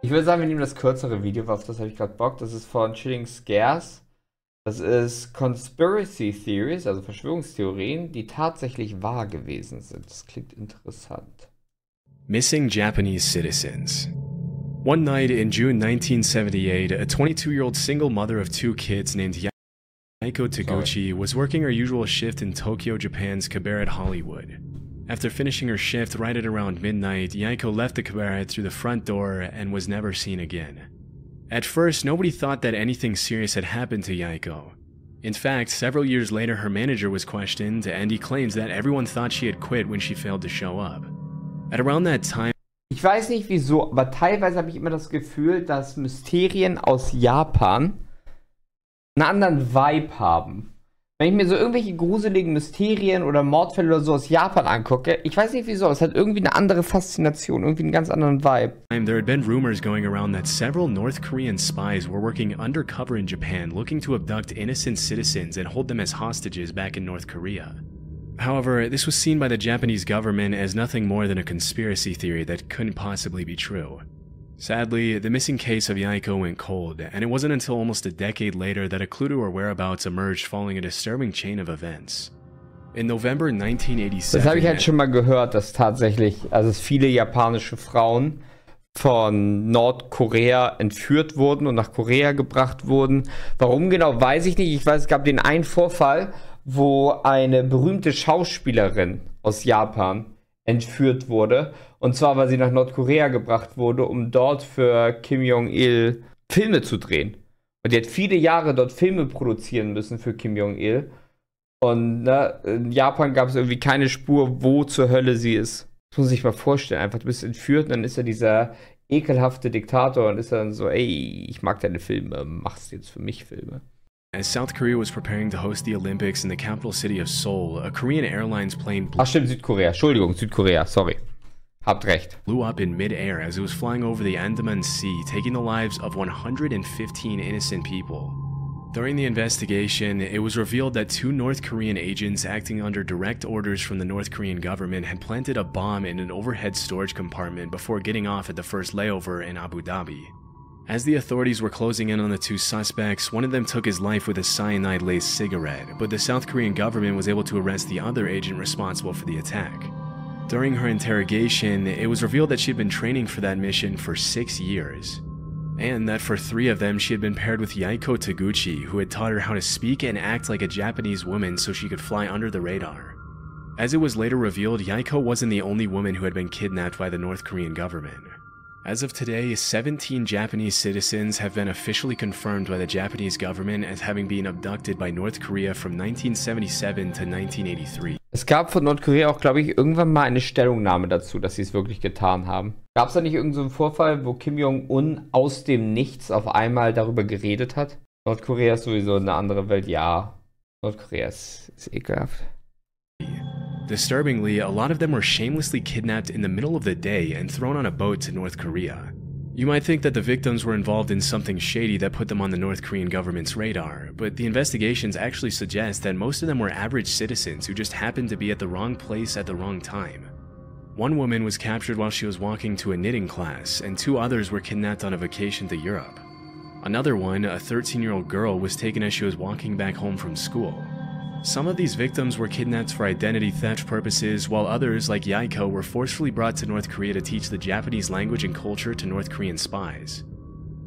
Ich würde sagen, wir nehmen das kürzere Video, auf das habe ich gerade Bock. Das ist von Chilling Scares. Das ist Conspiracy Theories, also Verschwörungstheorien, die tatsächlich wahr gewesen sind. Das klingt interessant. Missing Japanese citizens. One night in June 1978, a 22-year-old single mother of 2 kids named Yaiko Taguchi was working her usual shift in Tokyo, Japan's cabaret Hollywood. After finishing her shift right at around midnight, Yaiko left the cabaret through the front door and was never seen again. At first, nobody thought that anything serious had happened to Yaiko. In fact, several years later her manager was questioned, and he claims that everyone thought she had quit when she failed to show up. At around that time, Ich weiß nicht wieso, aber teilweise habe ich immer das Gefühl, dass Mysterien aus Japan einen anderen Vibe haben. Wenn ich mir so irgendwelche gruseligen Mysterien oder Mordfälle oder so aus Japan angucke, ich weiß nicht wieso, es hat irgendwie eine andere Faszination, irgendwie einen ganz anderen Vibe. there had been rumors going around that several North Korean spies were working undercover in Japan looking to abduct innocent citizens and hold them as hostages back in North Korea. However, this was seen by the Japanese government as nothing more than a conspiracy theory that couldn't possibly be true. Sadly, the missing case of Yaiko went cold, and it wasn't until almost a decade later that a clue to her whereabouts emerged following a disturbing chain of events. In November 1987... Das habe ich halt schon mal gehört, dass tatsächlich, also viele japanische Frauen von Nordkorea entführt wurden und nach Korea gebracht wurden. Warum genau, weiß ich nicht. Ich weiß, es gab den einen Vorfall, wo eine berühmte Schauspielerin aus Japan entführt wurde. Und zwar, weil sie nach Nordkorea gebracht wurde, um dort für Kim Jong-il Filme zu drehen. Und die hat viele Jahre dort Filme produzieren müssen für Kim Jong-il. Und in Japan gab es irgendwie keine Spur, wo zur Hölle sie ist. Das muss man sich mal vorstellen. Einfach, du bist entführt und dann ist er dieser ekelhafte Diktator und ist dann so, ey, ich mag deine Filme, machst jetzt für mich Filme. As South Korea was preparing to host the Olympics in the capital city of Seoul, a Korean Airlines plane Ach stimmt, Südkorea. Entschuldigung, Südkorea, sorry. Habt recht. blew up in mid-air as it was flying over the Andaman Sea, taking the lives of 115 innocent people. During the investigation, it was revealed that 2 North Korean agents acting under direct orders from the North Korean government had planted a bomb in an overhead storage compartment before getting off at the first layover in Abu Dhabi. As the authorities were closing in on the 2 suspects, one of them took his life with a cyanide-laced cigarette, but the South Korean government was able to arrest the other agent responsible for the attack. During her interrogation, it was revealed that she had been training for that mission for 6 years, and that for 3 of them she had been paired with Yaiko Taguchi, who had taught her how to speak and act like a Japanese woman so she could fly under the radar. As it was later revealed, Yaiko wasn't the only woman who had been kidnapped by the North Korean government. As of today, 17 Japanese citizens have been officially confirmed by the Japanese government as having been abducted by North Korea from 1977 to 1983. Es gab von Nordkorea auch, glaube ich, irgendwann mal eine Stellungnahme dazu, dass sie es wirklich getan haben. Gab es da nicht irgendeinen so einen Vorfall, wo Kim Jong-un aus dem Nichts auf einmal darüber geredet hat? Nordkorea ist sowieso eine andere Welt, ja. Nordkorea ist ekelhaft. Disturbingly, a lot of them were shamelessly kidnapped in the middle of the day and thrown on a boat to North Korea. You might think that the victims were involved in something shady that put them on the North Korean government's radar, but the investigations actually suggest that most of them were average citizens who just happened to be at the wrong place at the wrong time. One woman was captured while she was walking to a knitting class, and 2 others were kidnapped on a vacation to Europe. Another one, a 13-year-old girl, was taken as she was walking back home from school. Some of these victims were kidnapped for identity theft purposes, while others, like Yaiko, were forcefully brought to North Korea to teach the Japanese language and culture to North Korean spies.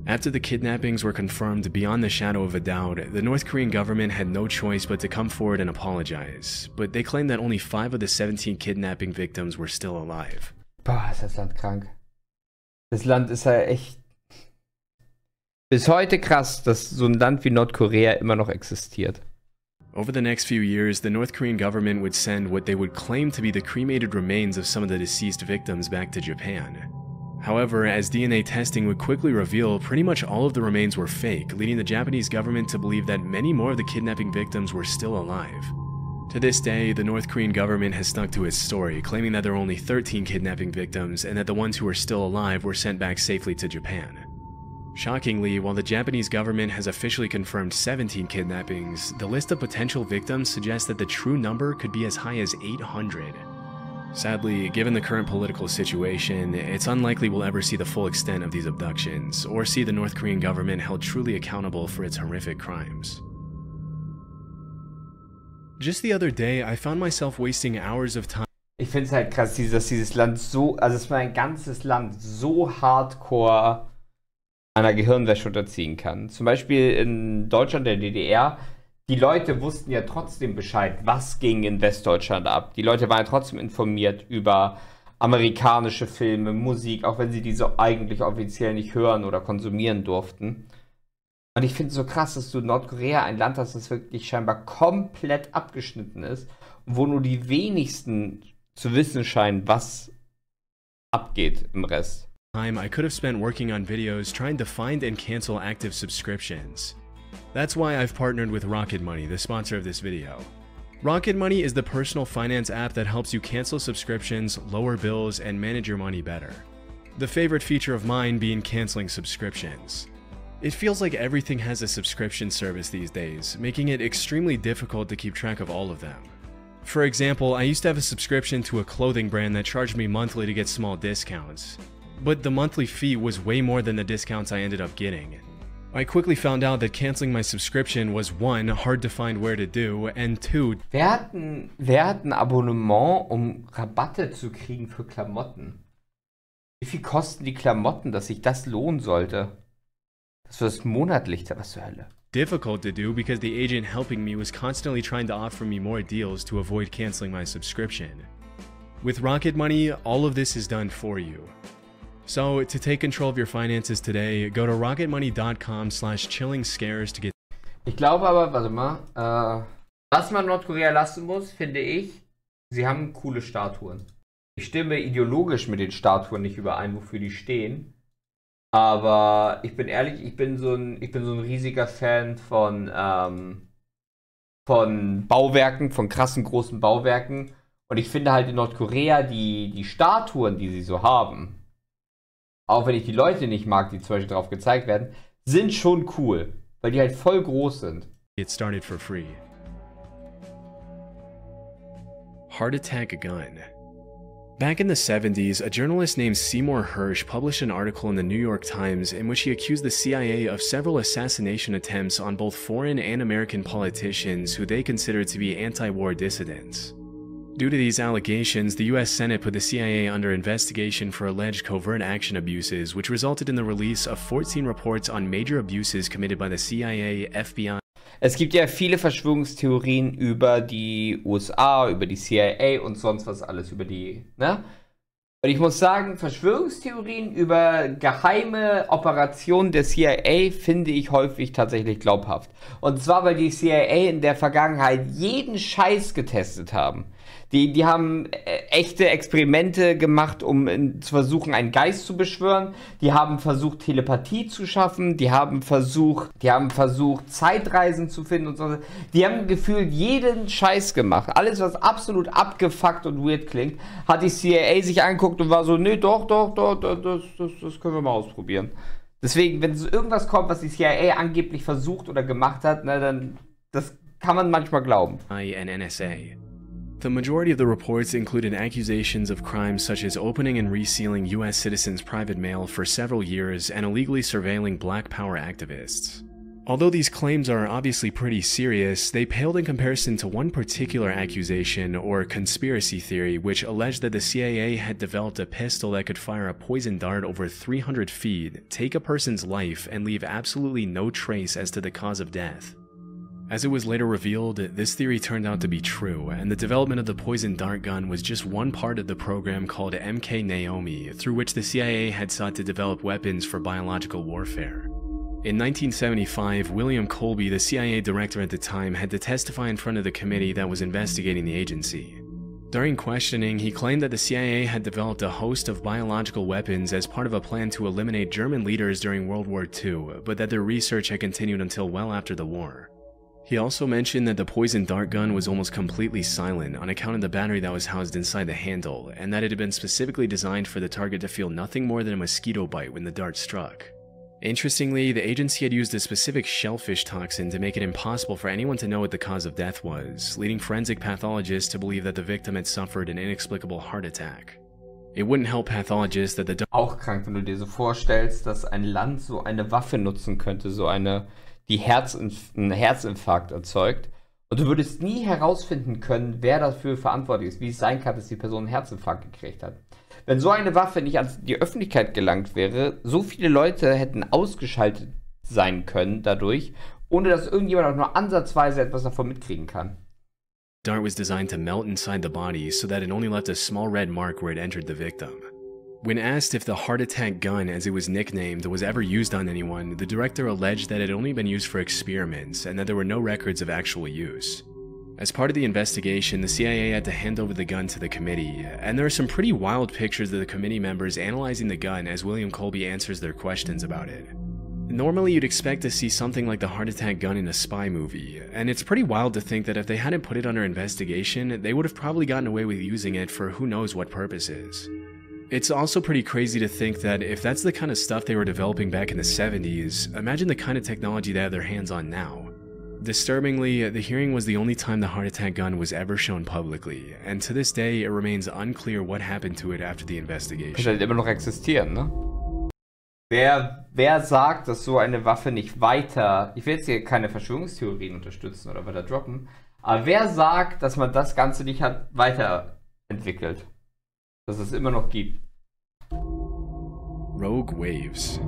After the kidnappings were confirmed beyond the shadow of a doubt, the North Korean government had no choice but to come forward and apologize, but they claimed that only 5 of the 17 kidnapping victims were still alive. Boah, ist das Land krank. Das Land ist ja echt bis heute krass, dass so ein Land wie Nordkorea immer noch existiert. Over the next few years, the North Korean government would send what they would claim to be the cremated remains of some of the deceased victims back to Japan. However, as DNA testing would quickly reveal, pretty much all of the remains were fake, leading the Japanese government to believe that many more of the kidnapping victims were still alive. To this day, the North Korean government has stuck to its story, claiming that there are only 13 kidnapping victims and that the ones who are still alive were sent back safely to Japan. Shockingly, while the Japanese government has officially confirmed 17 kidnappings, the list of potential victims suggests that the true number could be as high as 800. Sadly, given the current political situation, it's unlikely we'll ever see the full extent of these abductions, or see the North Korean government held truly accountable for its horrific crimes. Just the other day, I found myself wasting hours of time. Ich finde es halt krass, dass dieses Land so, also dass man ein ganzes Land so hardcore einer Gehirnwäsche unterziehen kann. Zum Beispiel in Deutschland, der DDR, die Leute wussten ja trotzdem Bescheid, was ging in Westdeutschland ab. Die Leute waren ja trotzdem informiert über amerikanische Filme, Musik, auch wenn sie diese eigentlich offiziell nicht hören oder konsumieren durften. Und ich finde es so krass, dass du in Nordkorea ein Land hast, das wirklich scheinbar komplett abgeschnitten ist, wo nur die wenigsten zu wissen scheinen, was abgeht im Rest. Time I could have spent working on videos trying to find and cancel active subscriptions. That's why I've partnered with Rocket Money, the sponsor of this video. Rocket Money is the personal finance app that helps you cancel subscriptions, lower bills, and manage your money better. The favorite feature of mine being canceling subscriptions. It feels like everything has a subscription service these days, making it extremely difficult to keep track of all of them. For example, I used to have a subscription to a clothing brand that charged me monthly to get small discounts. But the monthly fee was way more than the discounts I ended up getting. I quickly found out that canceling my subscription was 1, hard to find where to do, and 2, Wer hat ein Abonnement, um Rabatte zu kriegen für Klamotten? Wie viel kosten die Klamotten, dass sich das lohnen sollte? Das ist monatlich, was zur Hölle? difficult to do because the agent helping me was constantly trying to offer me more deals to avoid canceling my subscription. With Rocket Money, all of this is done for you. So, to take control of your finances today, go to rocketmoney.com/chillingscares to get. Ich glaube aber, warte mal, was man Nordkorea lassen muss, finde ich, sie haben coole Statuen. Ich stimme ideologisch mit den Statuen nicht überein, wofür die stehen. Aber ich bin ehrlich, ich bin so ein riesiger Fan von Bauwerken, von krassen großen Bauwerken. Und ich finde halt in Nordkorea die Statuen, die sie so haben, auch wenn ich die Leute nicht mag, die zum Beispiel drauf gezeigt werden, sind schon cool, weil die halt voll groß sind. Get started for free. Heart attack gun. Back in the 70s, a journalist named Seymour Hersh published an article in the New York Times in which he accused the CIA of several assassination attempts on both foreign and American politicians who they considered to be anti-war dissidents. Due to these allegations, the US Senate put the CIA under investigation for alleged covert action abuses, which resulted in the release of 14 reports on major abuses committed by the CIA, FBI. Es gibt ja viele Verschwörungstheorien über die USA, über die CIA und sonst was alles, über die, ne? Und ich muss sagen, Verschwörungstheorien über geheime Operationen der CIA finde ich häufig tatsächlich glaubhaft. Und zwar, weil die CIA in der Vergangenheit jeden Scheiß getestet haben. Die haben echte Experimente gemacht, um zu versuchen, einen Geist zu beschwören. Die haben versucht, Telepathie zu schaffen. Die haben versucht, Zeitreisen zu finden und so. Die haben gefühlt jeden Scheiß gemacht. Alles, was absolut abgefuckt und weird klingt, hat die CIA sich angeguckt und war so, nee, doch, das können wir mal ausprobieren. Deswegen, wenn so irgendwas kommt, was die CIA angeblich versucht oder gemacht hat, na, dann das kann man manchmal glauben. And NSA. The majority of the reports included accusations of crimes such as opening and resealing US citizens' private mail for several years and illegally surveilling Black Power activists. Although these claims are obviously pretty serious, they paled in comparison to one particular accusation, or conspiracy theory, which alleged that the CIA had developed a pistol that could fire a poison dart over 300 feet, take a person's life, and leave absolutely no trace as to the cause of death. As it was later revealed, this theory turned out to be true, and the development of the poison dart gun was just one part of the program called MK Naomi, through which the CIA had sought to develop weapons for biological warfare. In 1975, William Colby, the CIA director at the time, had to testify in front of the committee that was investigating the agency. During questioning, he claimed that the CIA had developed a host of biological weapons as part of a plan to eliminate German leaders during World War II, but that their research had continued until well after the war. He also mentioned that the poison dart gun was almost completely silent on account of the battery that was housed inside the handle, and that it had been specifically designed for the target to feel nothing more than a mosquito bite when the dart struck. Interestingly, the agency had used a specific shellfish toxin to make it impossible for anyone to know what the cause of death was, leading forensic pathologists to believe that the victim had suffered an inexplicable heart attack. It wouldn't help pathologists that the Auch krank, wenn du dir so vorstellst, dass ein Land so eine Waffe nutzen könnte, so eine, die einen Herzinfarkt erzeugt. Und du würdest nie herausfinden können, wer dafür verantwortlich ist, wie es sein kann, dass die Person einen Herzinfarkt gekriegt hat. Wenn so eine Waffe nicht an die Öffentlichkeit gelangt wäre, so viele Leute hätten ausgeschaltet sein können dadurch, ohne dass irgendjemand auch nur ansatzweise etwas davon mitkriegen kann. dart was designed to melt inside the body so that it only left a small red mark where it entered the victim. When asked if the heart attack gun, as it was nicknamed, was ever used on anyone, the director alleged that it had only been used for experiments and that there were no records of actual use. As part of the investigation, the CIA had to hand over the gun to the committee, and there are some pretty wild pictures of the committee members analyzing the gun as William Colby answers their questions about it. Normally, you'd expect to see something like the heart attack gun in a spy movie, and it's pretty wild to think that if they hadn't put it under investigation, they would have probably gotten away with using it for who knows what purposes. It's also pretty crazy to think that if that's the kind of stuff they were developing back in the 70s, imagine the kind of technology they have their hands on now. Disturbingly, the hearing was the only time the heart attack gun was ever shown publicly, and to this day it remains unclear what happened to it after the investigation. Könnte halt immer noch existieren, ne? Wer sagt, dass so eine Waffe nicht weiter... Ich will jetzt hier keine Verschwörungstheorien unterstützen oder weiter droppen, aber wer sagt, dass man das Ganze nicht hat weiterentwickelt? Dass es immer noch gibt. Rogue waves.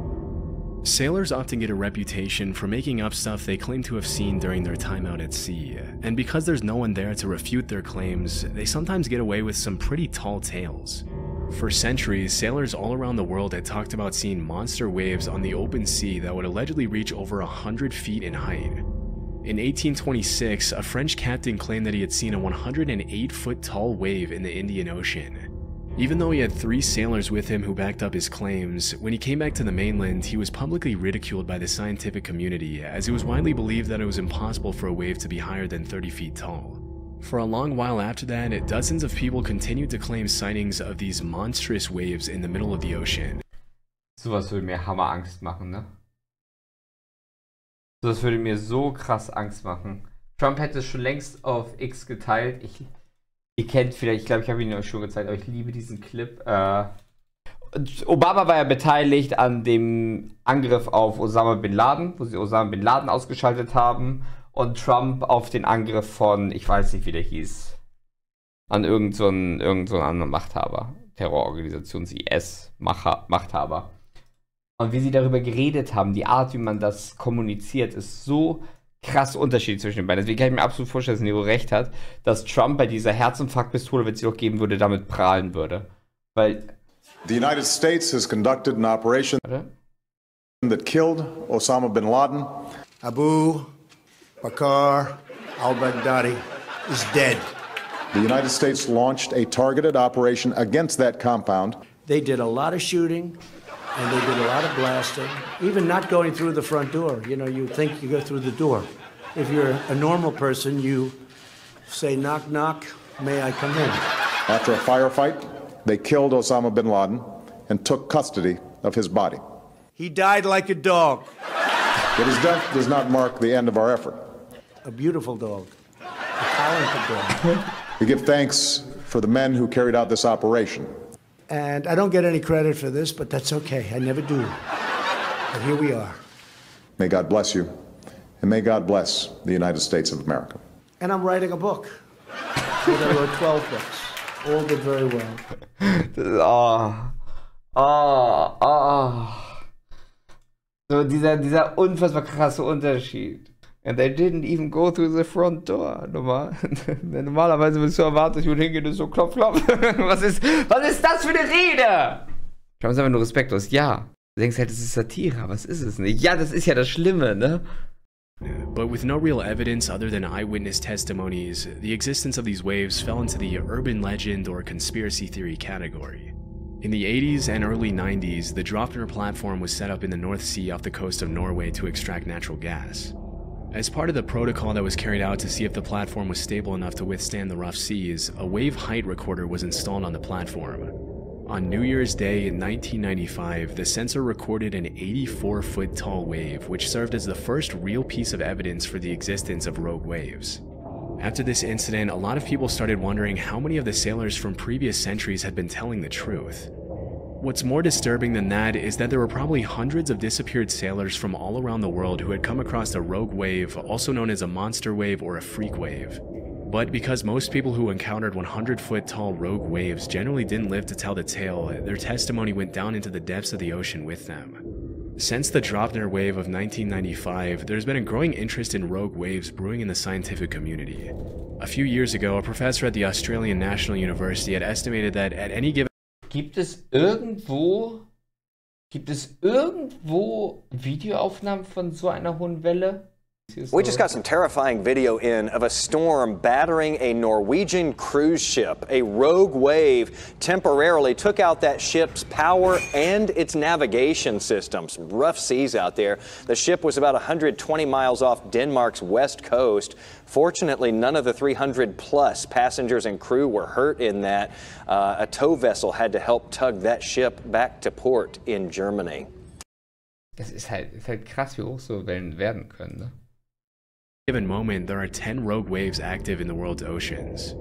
Sailors often get a reputation for making up stuff they claim to have seen during their time out at sea, and because there's no one there to refute their claims, they sometimes get away with some pretty tall tales. For centuries, sailors all around the world had talked about seeing monster waves on the open sea that would allegedly reach over 100 feet in height. In 1826, a French captain claimed that he had seen a 108-foot tall wave in the Indian Ocean. Even though he had 3 sailors with him who backed up his claims, when he came back to the mainland, he was publicly ridiculed by the scientific community, as it was widely believed that it was impossible for a wave to be higher than 30 feet tall. For a long while after that, dozens of people continued to claim sightings of these monstrous waves in the middle of the ocean. Sowas würde mir Hammerangst machen, ne? Sowas würde mir so krass Angst machen. Trump hätte es schon längst auf X geteilt. Ihr kennt vielleicht, ich glaube, ich habe ihn euch schon gezeigt, aber ich liebe diesen Clip. Obama war ja beteiligt an dem Angriff auf Osama Bin Laden, wo sie Osama Bin Laden ausgeschaltet haben. Und Trump auf den Angriff von, ich weiß nicht, wie der hieß, an irgend so einen anderen Machthaber. Terrororganisation, IS-Machthaber. Und wie sie darüber geredet haben, die Art, wie man das kommuniziert, ist so krass Unterschied zwischen den beiden. Deswegen kann ich mir absolut vorstellen, dass Nero recht hat, dass Trump bei dieser Herzinfarktpistole, wenn es sie noch geben würde, damit prahlen würde. Weil... The United States has conducted an operation that killed Osama bin Laden. Abu Bakr al-Baghdadi is dead. The United States launched a targeted operation against that compound. They did a lot of shooting. And they did a lot of blasting, even not going through the front door. You know, you think you go through the door. If you're a normal person, you say, knock, knock, may I come in? After a firefight, they killed Osama bin Laden and took custody of his body. He died like a dog. But his death does not mark the end of our effort. A beautiful dog. A talented dog. We give thanks for the men who carried out this operation. And I don't get any credit for this, but that's okay. I never do. But here we are. May God bless you, and may God bless the United States of America. And I'm writing a book. I wrote 12 books. All did very well. So dieser unfassbar krasse Unterschied. And they didn't even go through the front door. Normalerweise willst du erwarten, dass jemand hingeht und so klopf, klopf. Was ist das für eine Rede? Schau uns einfach nur respektlos. Ja. Du denkst halt, das ist Satire, aber es ist es nicht. Ja, das ist ja das Schlimme, ne? But with no real evidence other than eyewitness testimonies, the existence of these waves fell into the urban legend or conspiracy theory category. In the 80s and early 90s, the Drofner platform was set up in the North Sea off the coast of Norway to extract natural gas. As part of the protocol that was carried out to see if the platform was stable enough to withstand the rough seas, a wave height recorder was installed on the platform. On New Year's Day in 1995, the sensor recorded an 84-foot tall wave, which served as the first real piece of evidence for the existence of rogue waves. After this incident, a lot of people started wondering how many of the sailors from previous centuries had been telling the truth. What's more disturbing than that is that there were probably hundreds of disappeared sailors from all around the world who had come across a rogue wave, also known as a monster wave or a freak wave. But because most people who encountered 100-foot tall rogue waves generally didn't live to tell the tale, their testimony went down into the depths of the ocean with them. Since the Dropner wave of 1995, there's been a growing interest in rogue waves brewing in the scientific community. A few years ago, a professor at the Australian National University had estimated that at any given Gibt es irgendwo Videoaufnahmen von so einer hohen Welle? We just got some terrifying video in of a storm battering a Norwegian cruise ship. A rogue wave temporarily took out that ship's power and its navigation system. Some rough seas out there. The ship was about 120 miles off Denmark's west coast. Fortunately, none of the 300-plus passengers and crew were hurt in that. A tow vessel had to help tug that ship back to port in Germany. Das ist halt krass, wie hoch so Wellen werden können, ne? Given moment, there are 10 rogue waves active in the world's oceans.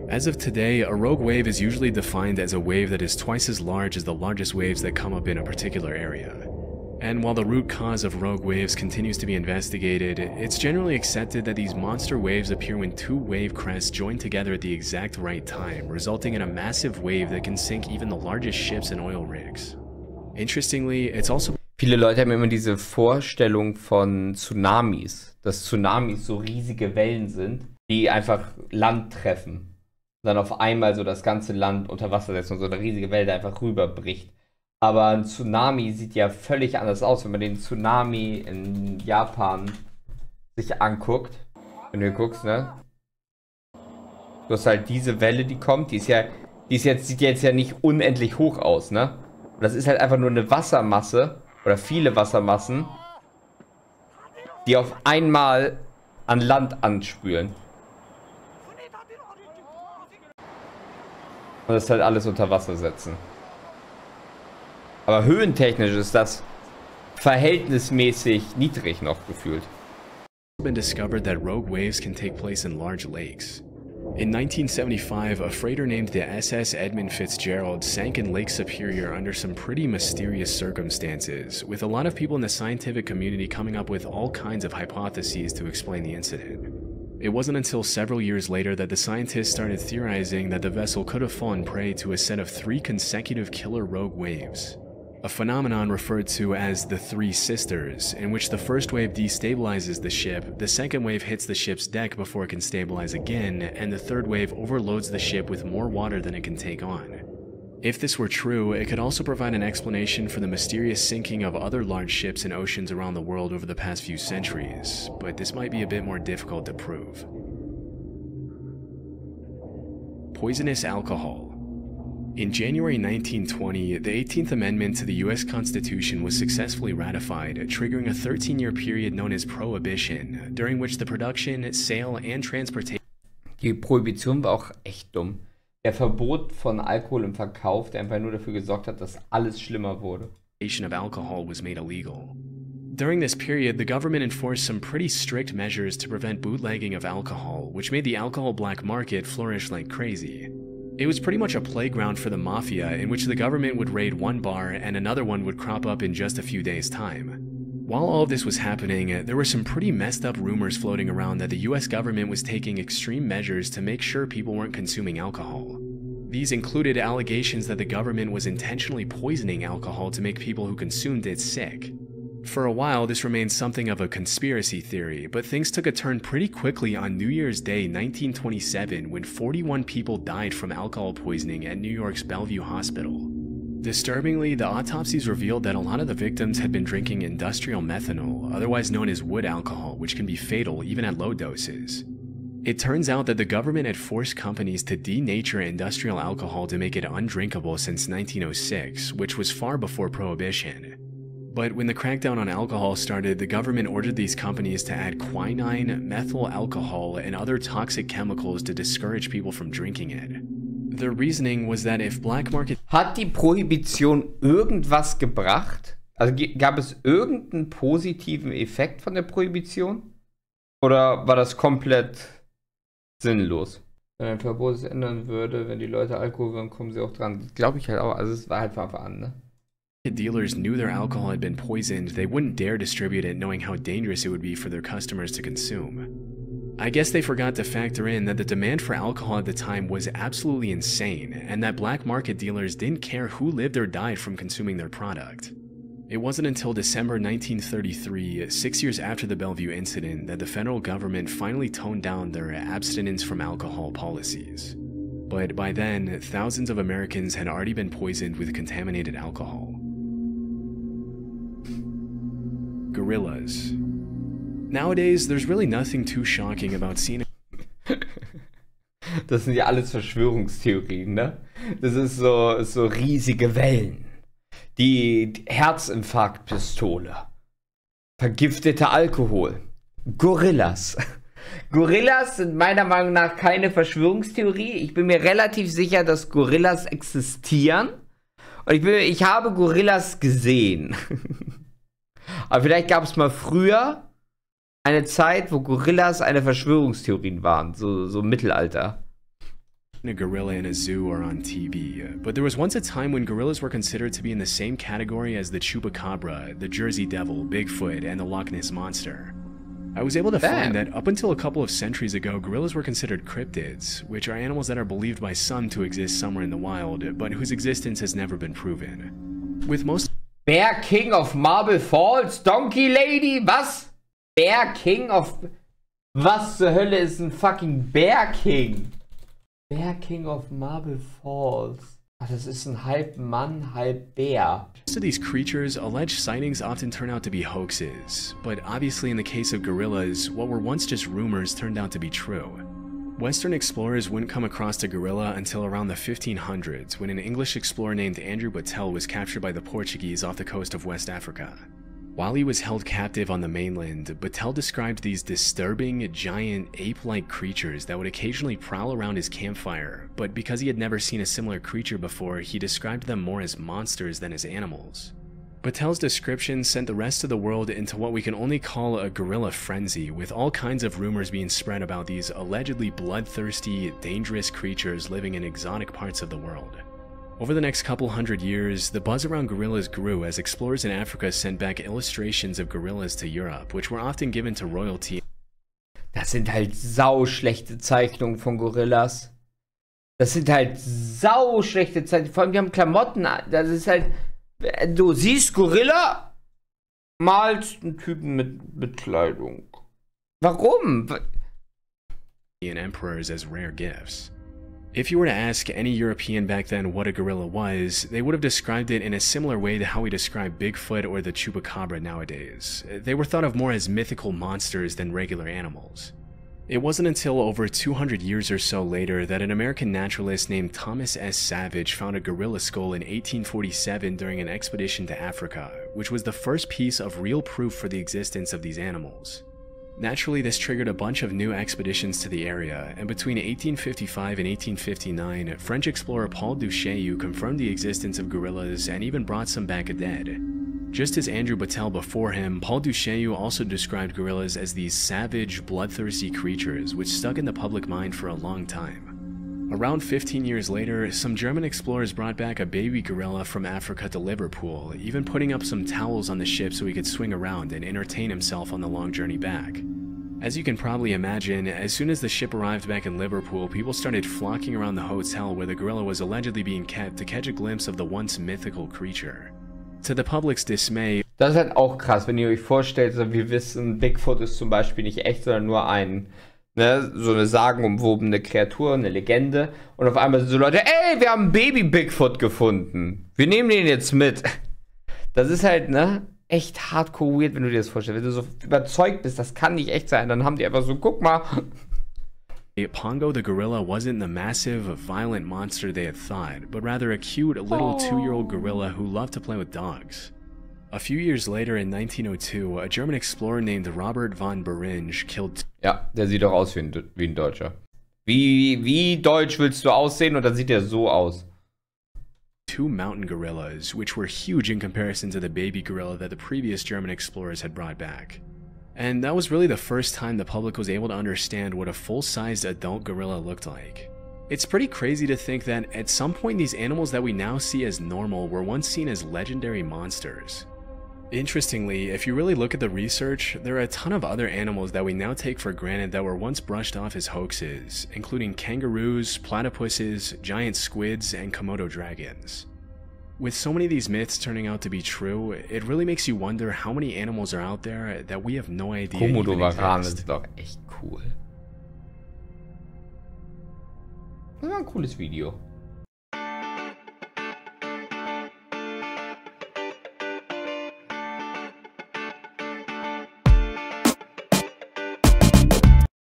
As of today, a rogue wave is usually defined as a wave that is twice as large as the largest waves that come up in a particular area. And while the root cause of rogue waves continues to be investigated, it's generally accepted that these monster waves appear when two wave crests join together at the exact right time, resulting in a massive wave that can sink even the largest ships and oil rigs. Interestingly, it's also Viele Leute haben immer diese Vorstellung von Tsunamis, dass Tsunamis so riesige Wellen sind, die einfach Land treffen. Und dann auf einmal so das ganze Land unter Wasser setzen und so eine riesige Welle einfach rüberbricht. Aber ein Tsunami sieht ja völlig anders aus, wenn man den Tsunami in Japan sich anguckt. Wenn du guckst, ne? Du hast halt diese Welle, die kommt, sieht jetzt ja nicht unendlich hoch aus, ne? Und das ist halt einfach nur eine Wassermasse oder viele Wassermassen, die auf einmal an Land anspülen. Und das halt alles unter Wasser setzen. Aber höhentechnisch ist das verhältnismäßig niedrig noch gefühlt. been discovered that rogue waves can take place in large lakes. In 1975, a freighter named the SS Edmund Fitzgerald sank in Lake Superior under some pretty mysterious circumstances, with a lot of people in the scientific community coming up with all kinds of hypotheses to explain the incident. It wasn't until several years later that the scientists started theorizing that the vessel could have fallen prey to a set of 3 consecutive killer rogue waves. A phenomenon referred to as the Three Sisters, in which the first wave destabilizes the ship, the second wave hits the ship's deck before it can stabilize again, and the third wave overloads the ship with more water than it can take on. If this were true, it could also provide an explanation for the mysterious sinking of other large ships in oceans around the world over the past few centuries, but this might be a bit more difficult to prove. Poisonous alcohol. In January 1920, the 18th Amendment to the US Constitution was successfully ratified, triggering a 13-year period known as Prohibition, during which the production, sale, and transportation Die Prohibition war auch echt dumm. Der Verbot von Alkohol im Verkauf, der einfach nur dafür gesorgt hat, dass alles schlimmer wurde. of alcohol was made illegal. During this period, the government enforced some pretty strict measures to prevent bootlegging of alcohol, which made the alcohol black market flourish like crazy. It was pretty much a playground for the mafia, in which the government would raid one bar and another one would crop up in just a few days' time. While all of this was happening, there were some pretty messed up rumors floating around that the US government was taking extreme measures to make sure people weren't consuming alcohol. These included allegations that the government was intentionally poisoning alcohol to make people who consumed it sick. For a while, this remained something of a conspiracy theory, but things took a turn pretty quickly on New Year's Day 1927 when 41 people died from alcohol poisoning at New York's Bellevue Hospital. Disturbingly, the autopsies revealed that a lot of the victims had been drinking industrial methanol, otherwise known as wood alcohol, which can be fatal even at low doses. It turns out that the government had forced companies to denature industrial alcohol to make it undrinkable since 1906, which was far before Prohibition. But when the crackdown on alcohol started, the government ordered these companies to add quinine, methyl alcohol, and other toxic chemicals to discourage people from drinking it. Their reasoning was that if black market Hat die Prohibition irgendwas gebracht? Also gab es irgendeinen positiven Effekt von der Prohibition? Oder war das komplett sinnlos? Wenn ein Verbot es ändern würde, wenn die Leute Alkohol wollen, kommen sie auch dran. Glaube ich halt auch. Also es war halt von Anfang an, ne? dealers knew their alcohol had been poisoned, they wouldn't dare distribute it knowing how dangerous it would be for their customers to consume. I guess they forgot to factor in that the demand for alcohol at the time was absolutely insane, and that black market dealers didn't care who lived or died from consuming their product. It wasn't until December 1933, 6 years after the Bellevue incident, that the federal government finally toned down their abstinence from alcohol policies. But by then, thousands of Americans had already been poisoned with contaminated alcohol. Gorillas. Nowadays, there's really nothing too shocking about seeing. Das sind ja alles Verschwörungstheorien, ne? Das ist so riesige Wellen. Die Herzinfarktpistole. Vergifteter Alkohol. Gorillas. Gorillas sind meiner Meinung nach keine Verschwörungstheorie. Ich bin mir relativ sicher, dass Gorillas existieren. Und ich habe Gorillas gesehen. Aber vielleicht gab es mal früher eine Zeit, wo Gorillas eine Verschwörungstheorien waren. So Mittelalter. A gorilla in a zoo or on TV, but there was once a time when gorillas were considered to be in the same category as the chupacabra, the Jersey Devil, Bigfoot, and the Loch Ness Monster. I was able to find that up until a couple of centuries ago, gorillas were considered cryptids, which are animals that are believed by some to exist somewhere in the wild, but whose existence has never been proven. With most Bear King of Marble Falls, Donkey Lady, was? Bear King of... Was zur Hölle ist ein fucking Bear King? Bear King of Marble Falls. Ach, das ist ein halb Mann, halb Bär. Most of these creatures, alleged sightings often turn out to be hoaxes, but obviously in the case of gorillas, what were once just rumors turned out to be true. Western explorers wouldn't come across a gorilla until around the 1500s, when an English explorer named Andrew Battelle was captured by the Portuguese off the coast of West Africa. While he was held captive on the mainland, Battelle described these disturbing, giant, ape-like creatures that would occasionally prowl around his campfire, but because he had never seen a similar creature before, he described them more as monsters than as animals. Battelle's description sent the rest of the world into what we can only call a gorilla frenzy, with all kinds of rumors being spread about these allegedly bloodthirsty, dangerous creatures living in exotic parts of the world. Over the next couple hundred years, the buzz around gorillas grew as explorers in Africa sent back illustrations of gorillas to Europe, which were often given to royalty. Das sind halt sauschlechte Zeichnungen von Gorillas. Das sind halt sauschlechte Zeichnungen. Vor allem, die haben Klamotten. Das ist halt... Du siehst Gorilla, malst einen Typen mit Kleidung. Warum? And emperors as rare gifts. If you were to ask any European back then what a gorilla was, they would have described it in a similar way to how we describe Bigfoot or the chupacabra nowadays. They were thought of more as mythical monsters than regular animals. It wasn't until over 200 years or so later that an American naturalist named Thomas S. Savage found a gorilla skull in 1847 during an expedition to Africa, which was the first piece of real proof for the existence of these animals. Naturally, this triggered a bunch of new expeditions to the area, and between 1855 and 1859, French explorer Paul Duchaillu confirmed the existence of gorillas and even brought some back dead. Just as Andrew Battelle before him, Paul Duchaillu also described gorillas as these savage, bloodthirsty creatures which stuck in the public mind for a long time. Around 15 years later, some German explorers brought back a baby gorilla from Africa to Liverpool, even putting up some towels on the ship so he could swing around and entertain himself on the long journey back. As you can probably imagine, as soon as the ship arrived back in Liverpool, people started flocking around the hotel where the gorilla was allegedly being kept to catch a glimpse of the once mythical creature. To the public's dismay, das ist halt auch krass, wenn ihr euch vorstellt, so, wir wissen, Bigfoot ist zum Beispiel nicht echt, sondern nur so eine sagenumwobene Kreatur, eine Legende. Und auf einmal sind so Leute, ey, wir haben einen Baby-Bigfoot gefunden. Wir nehmen den jetzt mit. Das ist halt, echt hardcore weird, wenn du dir das vorstellst. Wenn du so überzeugt bist, das kann nicht echt sein, dann haben die einfach so, guck mal. Pongo the gorilla wasn't the massive, violent monster they had thought, but rather a cute little 2-year-old gorilla who loved to play with dogs. A few years later, in 1902, a German explorer named Robert von Beringe killed... Ja, der sieht doch aus wie ein Deutscher. Wie deutsch willst du aussehen? Und dann sieht er so aus. 2 mountain gorillas, which were huge in comparison to the baby gorilla that the previous German explorers had brought back. And that was really the first time the public was able to understand what a full-sized adult gorilla looked like. It's pretty crazy to think that at some point these animals that we now see as normal were once seen as legendary monsters. Interestingly, if you really look at the research, there are a ton of other animals that we now take for granted that were once brushed off as hoaxes, including kangaroos, platypuses, giant squids, and Komodo dragons. With so many of these myths turning out to be true, it really makes you wonder how many animals are out there that we have no idea even Komodo-Varan exist. ist doch echt cool. Das war ein cooles Video.